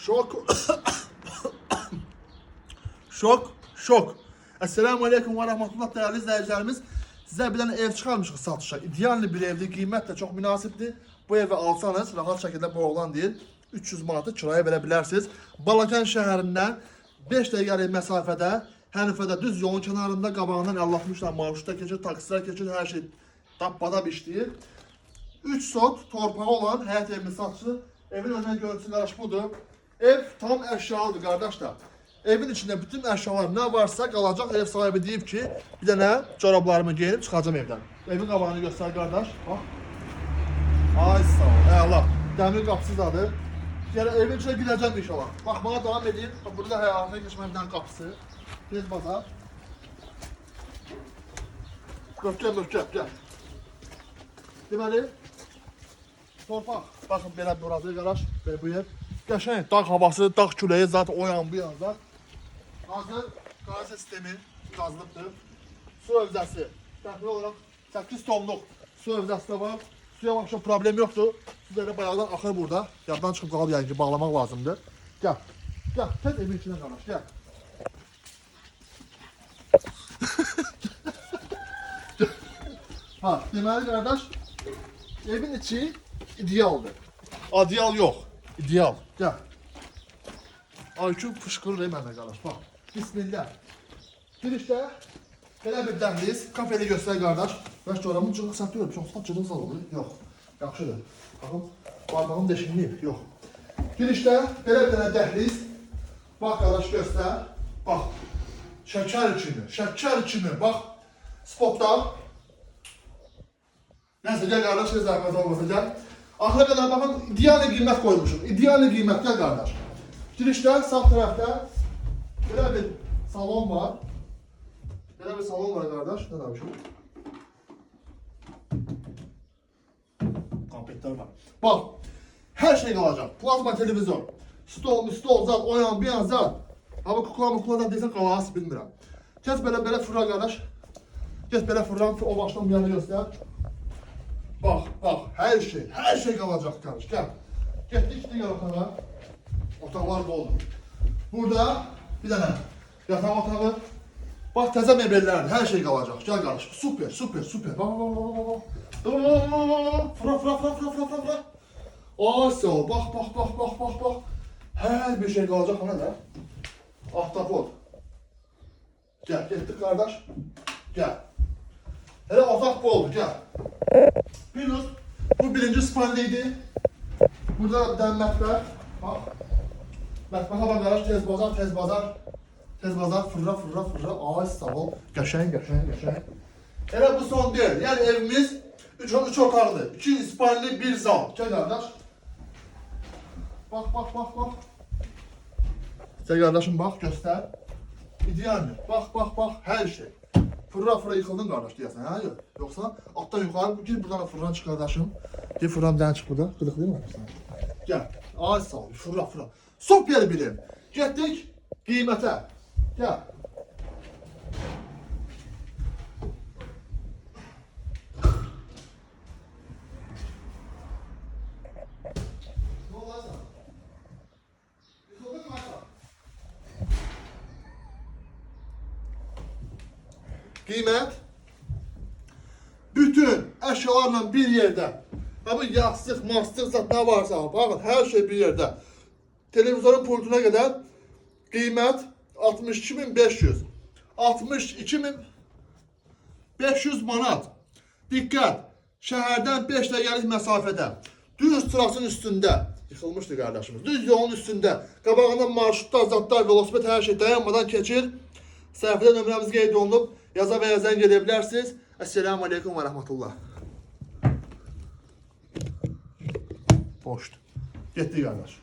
Şok. Şok. Esselamu Aleyküm ve Rahmetullah değerli izleyicilerimiz. Size bir tane ev çıkarmışıq satışa. İdealli bir evdir, qiymət də çox münasibdir. Bu evi alsanız rahat şəkildə bu oğlan deyil, 300 manatı kiraya verə bilərsiniz. Balakan şəhərindən 5 dəqiqəlik məsafədə, Hənifədə düz yolun kənarında qabağından 50-60 marşrutda keçir, taksilər keçir, hər şey tapbadab işləyir. 3 sot torpağı olan həyat evinin satışı. Evin önündən görüntüsü qardaş budur. Ev tam əşyalıdır qardaşlar. Evin içində bütün əşyalar nə varsa qalacaq. Ev sahibi deyib ki, bir dənə corablarımı geyinib çıxacağım evdən. Evin qabağını göstər qardaş. Bax. Ay sağ ol. Əla. Dəmir qapısıdadır. Yəni evin içinə girəcəm inşallah. Baxmağa davam edin. Burada da həyatına keçməyə bir dənə qapısı. Tez bazar. Möhkəm. Deməli, torpaq. Baxın belə burası qardaş, belə bu yer. Qəşəng dağ havası, dağ küləyi zaten o yan bu yanda. Hazır qazı sistemi qazılıbdır. Su övzəsi. Təxmini olaraq 8 tonluq su övzəsi də var. Suya başqa problem yoxdur. Su da elə bayaqdan axır burada. Yaddan çıxıb qalıb yəni ki, bağlamaq lazımdır. Gəl. Tez evin içinə qardaş, gəl. Ha, deməli qardaş, evin içi idealdır. Adial yox, ideal. Gəl. IQ fışqırır mənə qardaş, bax. Bismillah. Girişdə belə bir dəhliz, kafeli göstər qardaş. Bəs çoramın cırıq satıyor, çoxsa cırıq sal olur. Yox, yaxşıdır. Baxın, barbağım deşinliyib, yox. Girişdə belə bir dənə dəhliz. Bax qardaş göstər. Bax. Şəkər kimi, bax. Spotdan. Neyse gel kardeş, ne zahmet olmasa gel. Axıra kadar bakın, ideal qiymət koymuşum. İdeal qiymət, gel kardeş. Girişdə sağ tərəfdə belə bir salon var. Belə bir salon var kardeş. Ne demişim? Komplektler var. Bak, her şey qalacaq. Plazma televizyon. Stol, zat, o yan, bir yan zat. Ama kukladan deyəsən qalası bilmirəm. Kes belə fırla kardeş. Kes belə fırlan, o başdan bir yana göstər. Bak, her şey kalacak kardeş. Gel. Getdik diğer otağa. Otaqlar dolu. Burada bir tane yatak otağı. Bak təzə mebellerdir, her şey kalacak. Gel kardeş. Süper. Bak. Fıra. Ay sağ ol. Bak. Her bir şey kalacak ona da. Ahtapot. Gel, getdik kardeş. Gel. Hele otak bu oldu, gel. Biliyoruz, bu birinci spandeydi. Burada bir tane mətbəx. Bak. Mətbəxə bak qardaş, tez bazar, fırra. Ay sağ ol, qəşəng. Hele bu son deyil. Yani evimiz 3 otaqlı, 2 spandli, 1 zal. Gel qardaş. Bak. Gel qardaşım bak, göster. İdeal mi? Bak, her şey. Fırra yıkıldın kardeş deyəsən, hə? Yoksa alttan yukarı gir buradan fırran çık kardeşim. Gir fırran bir tane çık burada. Qırıq değil mi? Gel. Ay sağ ol. Fırra. Süper bir ev. Getdik qiymətə. Gel. Ne olarsa? Yıkıldın mı aşağı? Qiymət bütün əşyalarla bir yerdə. Ama yastık, zat ne varsa bakın her şey bir yerde. Televizyonun pultuna kadar qiymət 62.500. 62.500 manat. Dikkat! Şəhərdən 5 dəqiqəlik məsafədə. Düz trasın üstündə. Yıxılmışdı qardaşımız. Düz yolun üstündə. Qabağında marşrutlar, zatlar, velosiped her şey dayanmadan keçir. Səhifədə nömrəmiz qeyd olunub. Yaza və yazan gedə bilərsiniz. Esselamu Aleyküm və Rahmetullah. Boşdur. Getdik qardaş.